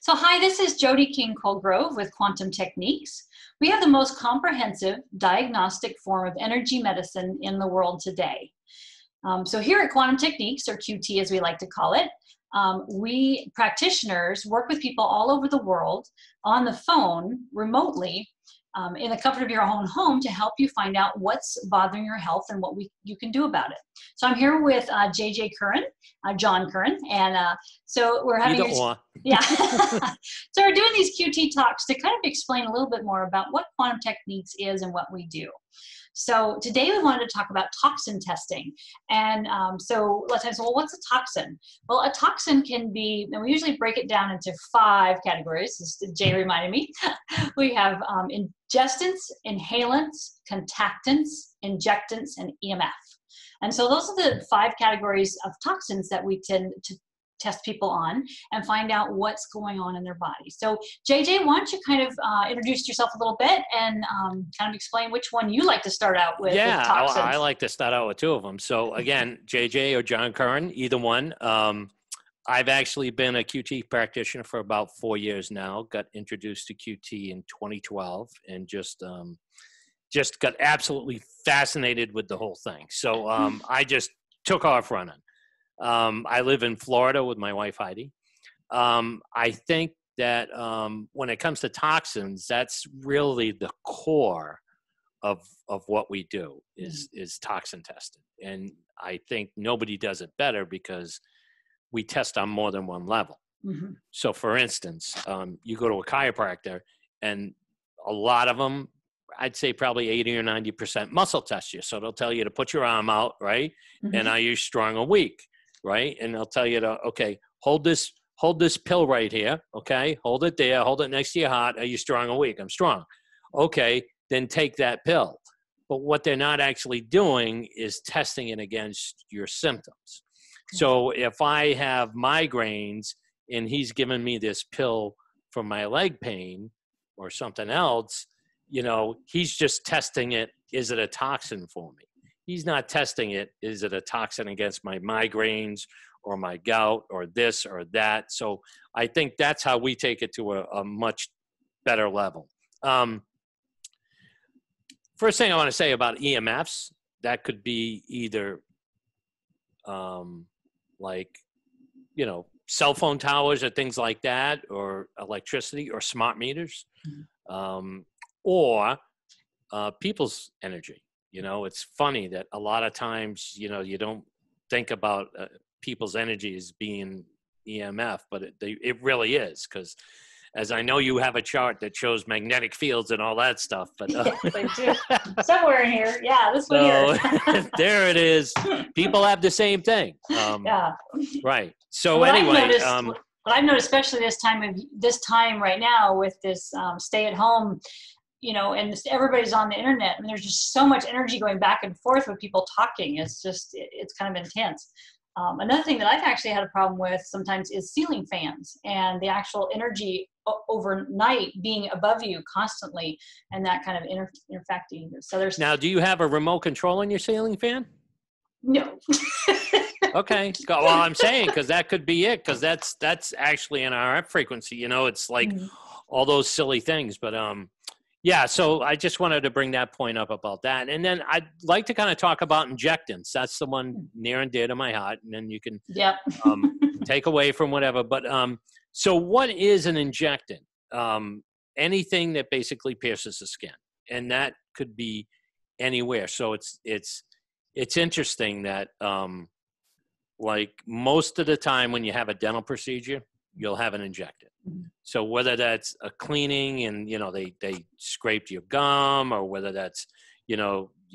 So hi, this is Jody Colegrove with Quantum Techniques. We have the most comprehensive diagnostic form of energy medicine in the world today. So here at Quantum Techniques, or QT as we like to call it, we practitioners work with people all over the world on the phone, remotely, in the comfort of your own home to help you find out what's bothering your health and what you can do about it. So I'm here with Curren, John Curren, and so we're having yeah. So we're doing these QT talks to kind of explain a little bit more about what quantum techniques is and what we do. So today we wanted to talk about toxin testing. And so let's say, well, what's a toxin? Well, a toxin can be, and we usually break it down into 5 categories, as Jay reminded me. We have ingestants, inhalants, contactants, injectants, and EMF. And so those are the 5 categories of toxins that we tend to test people on and find out what's going on in their body. So JJ, why don't you kind of introduce yourself a little bit and kind of explain which one you like to start out with? Yeah, with toxins. I like to start out with 2 of them. So again, JJ or John Curren, either one. I've actually been a QT practitioner for about 4 years now. Got introduced to QT in 2012 and just got absolutely fascinated with the whole thing. So I just took off running. I live in Florida with my wife, Heidi. I think that when it comes to toxins, that's really the core of what we do is toxin testing. And I think nobody does it better because we test on more than one level. Mm-hmm. So for instance, you go to a chiropractor and a lot of them, I'd say probably 80 or 90% muscle test you. So they'll tell you to put your arm out, right? Mm-hmm. And are you strong or weak? Right? And they'll tell you to, okay, hold this pill right here. Okay. Hold it there. Hold it next to your heart. Are you strong or weak? I'm strong. Okay. Then take that pill. But what they're not actually doing is testing it against your symptoms. So if I have migraines and he's given me this pill for my leg pain or something else, he's just testing it. Is it a toxin for me? He's not testing it. Is it a toxin against my migraines or my gout or this or that? So I think that's how we take it to a much better level. First thing I want to say about EMFs, that could be either cell phone towers or things like that, or electricity or smart meters, or people's energy. It's funny that a lot of times, you don't think about people's energy as being EMF, but it really is, because as I know, you have a chart that shows magnetic fields and all that stuff. But yes, I do. Somewhere in here. Yeah, this one here. There it is. People have the same thing. Yeah. Right. So what anyway. What I've noticed, especially this time right now with this stay at home, and everybody's on the internet. I mean, there's just so much energy going back and forth with people talking. It's kind of intense. Another thing that I've actually had a problem with sometimes is ceiling fans and the actual energy overnight being above you constantly, and that kind of interfacting. So now, do you have a remote control on your ceiling fan? No. Okay. Well, I'm saying, because that could be it, because that's actually an RF frequency. It's like all those silly things, but yeah, so I just wanted to bring that point up about that. And then I'd like to kind of talk about injectants. That's the one near and dear to my heart. And then you can take away from whatever. But so what is an injectant? Anything that basically pierces the skin. And that could be anywhere. So it's interesting that like most of the time when you have a dental procedure, you'll have an injectant. So whether that's a cleaning and, they scraped your gum, or whether that's, you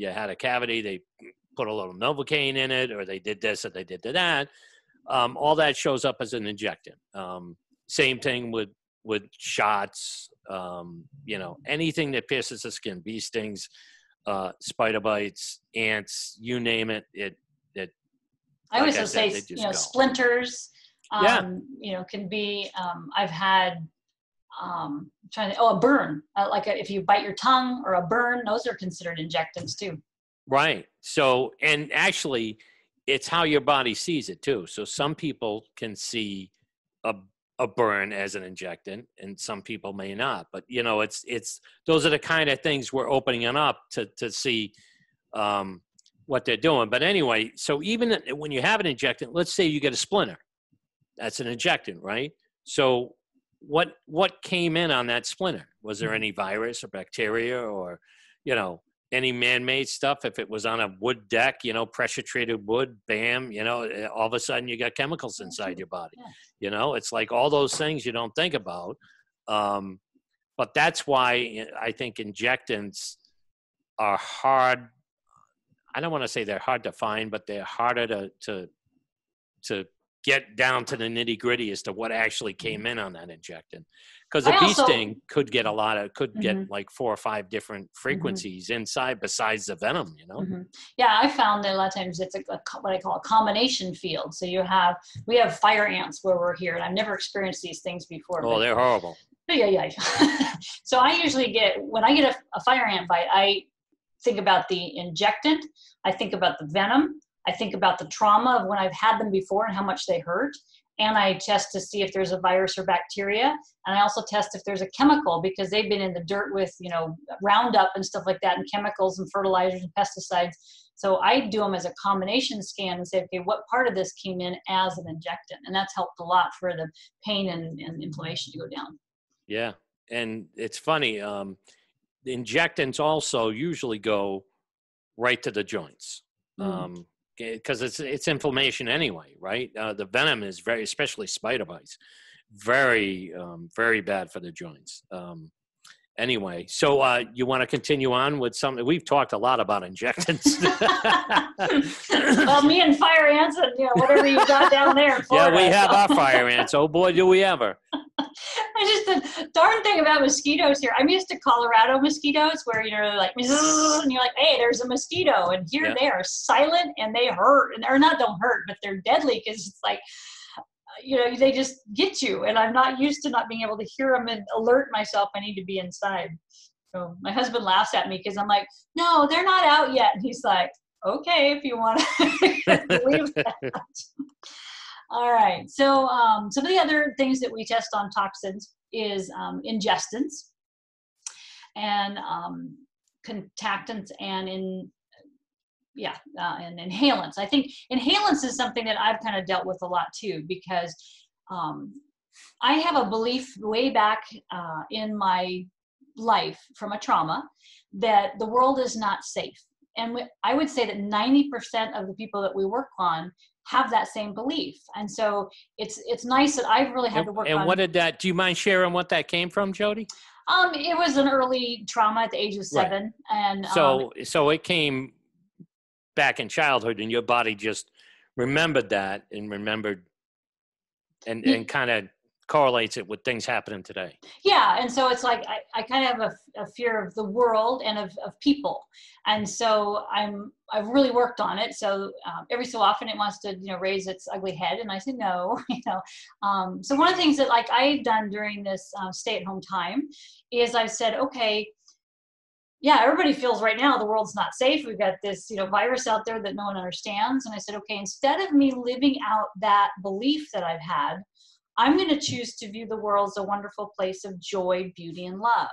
had a cavity, they put a little Novocaine in it, or they did this or they did that, all that shows up as an injectant. Same thing with shots, anything that pierces the skin, bee stings, spider bites, ants, you name it. I always say, splinters. Can be, I've had, a burn, if you bite your tongue or a burn, those are considered injectants too. Right. So, and actually it's how your body sees it too. So some people can see a a burn as an injectant, and some people may not. But you know, it's those are the kind of things we're opening up to see what they're doing. But anyway, so even when you have an injectant, let's say you get a splinter, that's an injectant, right? So what came in on that splinter? Was there any virus or bacteria or, you know, any man-made stuff? If it was on a wood deck, you know, pressure-treated wood, bam, you know, all of a sudden you got chemicals inside your body. Yeah. You know, it's like all those things you don't think about. But that's why I think injectants are hard. I don't want to say they're hard to find, but they're harder to get down to the nitty gritty as to what actually came in on that injectant. Because a bee sting could get get like 4 or 5 different frequencies inside besides the venom, you know? Yeah, I found that a lot of times it's what I call a combination field. So we have fire ants where we're here, and I've never experienced these things before. Oh, they're horrible. Yeah. So I usually when I get a fire ant bite, I think about the injectant, I think about the venom, I think about the trauma of when I've had them before and how much they hurt. And I test to see if there's a virus or bacteria. And I also test if there's a chemical, because they've been in the dirt with, you know, Roundup and stuff like that, and chemicals and fertilizers and pesticides. So I do them as a combination scan and say, okay, what part of this came in as an injectant? And that's helped a lot for the pain and inflammation to go down. Yeah. And it's funny. The injectants also usually go right to the joints. Because it's inflammation anyway, right? The venom is especially spider bites, very, very bad for the joints. Anyway, so you want to continue on with something? We've talked a lot about injectants. Well, me and fire ants and, you know, whatever you got down there in Florida. Yeah, we have our fire ants. Oh boy, do we ever. The darn thing about mosquitoes here. I'm used to Colorado mosquitoes where, you know, they're like, and you're like, hey, there's a mosquito. And here they are silent and they hurt. Or not don't hurt, but they're deadly because it's like, you know, they just get you. And I'm not used to not being able to hear them and alert myself I need to be inside. So my husband laughs at me because I'm like, no, they're not out yet. And he's like, okay, if you want to believe that. All right. So some of the other things that we test on toxins is ingestants and contactants and and inhalants. I think inhalants is something that I've kind of dealt with a lot too, because I have a belief way back in my life from a trauma that the world is not safe. And I would say that 90% of the people that we work on have that same belief. And so it's nice that I've really had to work on. And what did that, do you mind sharing what that came from, Jody? It was an early trauma at the age of 7. Right. And so it came back in childhood and your body just remembered that and kind of correlates it with things happening today. Yeah. And so it's like, I kind of have a fear of the world and of people. And so I've really worked on it. So every so often it wants to, you know, raise its ugly head. And I said, no, you know. So one of the things that like I've done during this stay-at-home time is I've said, okay, yeah, everybody feels right now the world's not safe. We've got this, you know, virus out there that no one understands. And I said, okay, instead of me living out that belief that I've had, I'm going to choose to view the world as a wonderful place of joy, beauty, and love.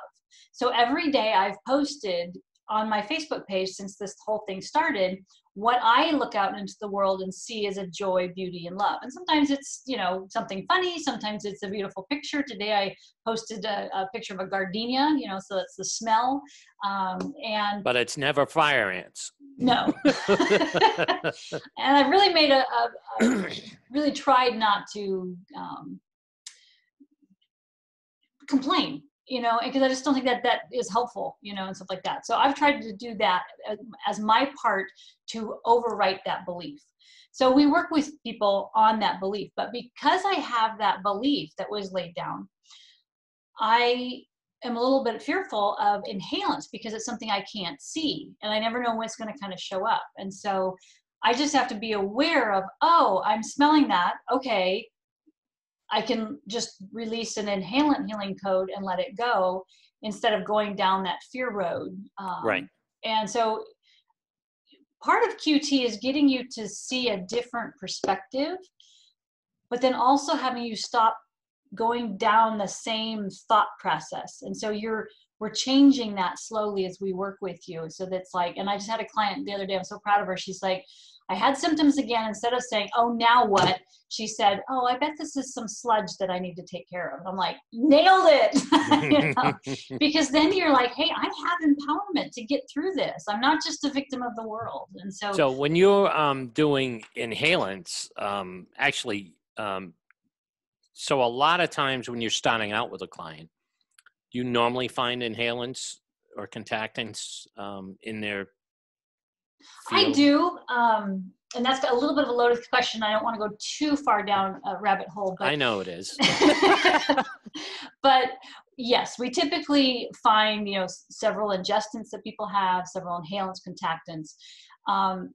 So every day I've posted on my Facebook page since this whole thing started, what I look out into the world and see as a joy, beauty, and love. And sometimes it's, you know, something funny. Sometimes it's a beautiful picture. Today I posted a picture of a gardenia, you know, so that's the smell. But it's never fire ants. No. And I really made really tried not to complain, you know, because I just don't think that is helpful, you know, and stuff like that. So I've tried to do that as my part to overwrite that belief. So we work with people on that belief, but because I have that belief that was laid down, I am a little bit fearful of inhalants because it's something I can't see and I never know when it's going to kind of show up. And so I just have to be aware of, oh, I'm smelling that. Okay. I can just release an inhalant healing code and let it go instead of going down that fear road. Right. And so part of QT is getting you to see a different perspective, but then also having you stop going down the same thought process. And so we're changing that slowly as we work with you. So that's like, and I just had a client the other day, I'm so proud of her. She's like, I had symptoms again. Instead of saying, oh, now what? She said, oh, I bet this is some sludge that I need to take care of. I'm like, nailed it. You know? Because then you're like, hey, I have empowerment to get through this. I'm not just a victim of the world. And So when you're doing inhalants, so a lot of times when you're starting out with a client, you normally find inhalants or contactants in their field? I do. And that's a little bit of a loaded question. I don't want to go too far down a rabbit hole. But I know it is. But yes, we typically find, several ingestants that people have, several inhalants, contactants. A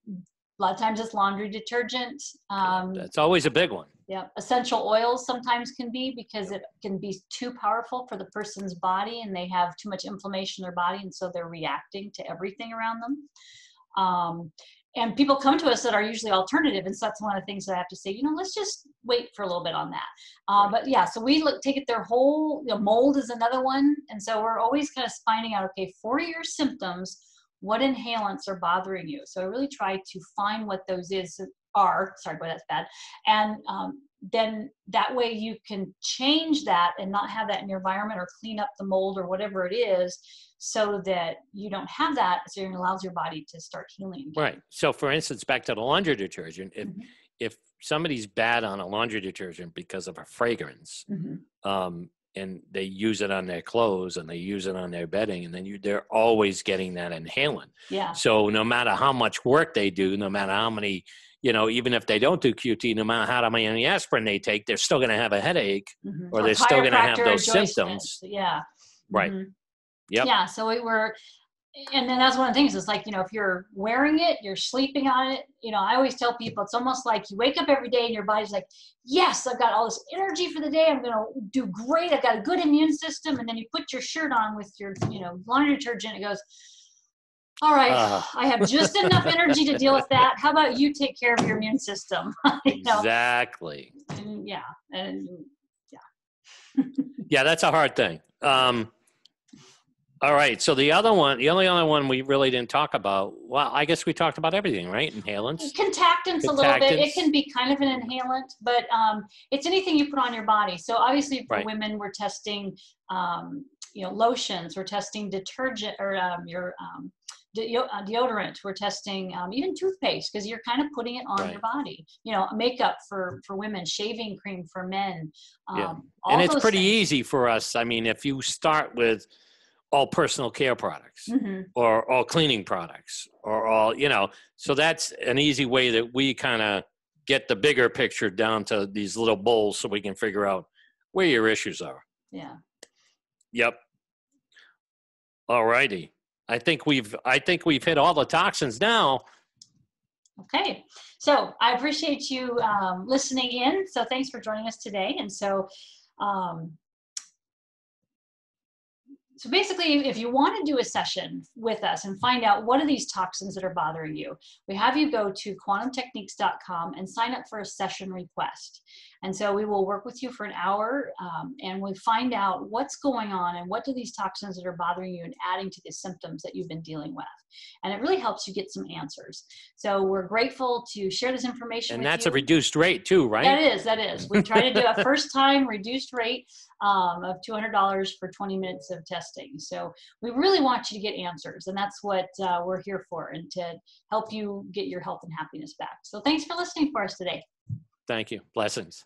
lot of times it's laundry detergent. That's always a big one. Yeah, essential oils sometimes can be, because it can be too powerful for the person's body and they have too much inflammation in their body, and so they're reacting to everything around them. And people come to us that are usually alternative, and so that's one of the things that I have to say, let's just wait for a little bit on that. Right. But yeah, so we take it their whole, mold is another one, and so we're always kind of finding out, okay, for your symptoms, what inhalants are bothering you? So I really try to find what those are. Sorry, boy, that's bad. And then that way you can change that and not have that in your environment, or clean up the mold or whatever it is, so that you don't have that. So it allows your body to start healing again. Right. So for instance, back to the laundry detergent, if somebody's bad on a laundry detergent because of a fragrance, and they use it on their clothes and they use it on their bedding, and then they're always getting that inhalant. Yeah. So no matter how much work they do, no matter how many, even if they don't do QT, no matter how many aspirin they take, they're still going to have a headache, or they're still going to have those symptoms. Yeah. Right. Yep. Yeah. So and then that's one of the things. It's like, if you're wearing it, you're sleeping on it. I always tell people, it's almost like you wake up every day and your body's like, yes, I've got all this energy for the day. I'm going to do great. I've got a good immune system. And then you put your shirt on with your, laundry detergent. It goes, all right, I have just enough energy to deal with that. How about you take care of your immune system? Exactly. And yeah. Yeah, that's a hard thing. All right. So the only other one we really didn't talk about, well, I guess we talked about everything, right? Inhalants. Contactants a little bit. It can be kind of an inhalant, but it's anything you put on your body. So obviously for women, we're testing, lotions. We're testing detergent, or your deodorant. We're testing even toothpaste, because you're kind of putting it on your body. Makeup for women, shaving cream for men. And it's pretty easy for us. I mean, if you start with all personal care products, or all cleaning products, or all, so that's an easy way that we kind of get the bigger picture down to these little bowls, so we can figure out where your issues are. Yeah. Yep. All righty. I think we've hit all the toxins now. Okay. So I appreciate you listening in. So thanks for joining us today. And so, so basically, if you want to do a session with us and find out what are these toxins that are bothering you, we have you go to quantumtechniques.com and sign up for a session request. And so we will work with you for an hour, and we find out what's going on and what do these toxins that are bothering you and adding to the symptoms that you've been dealing with. And it really helps you get some answers. So we're grateful to share this information with you. And that's a reduced rate too, right? That is. We try to do a first time reduced rate of $200 for 20 minutes of testing. So we really want you to get answers, and that's what we're here for, and to help you get your health and happiness back. So thanks for listening for us today. Thank you. Blessings.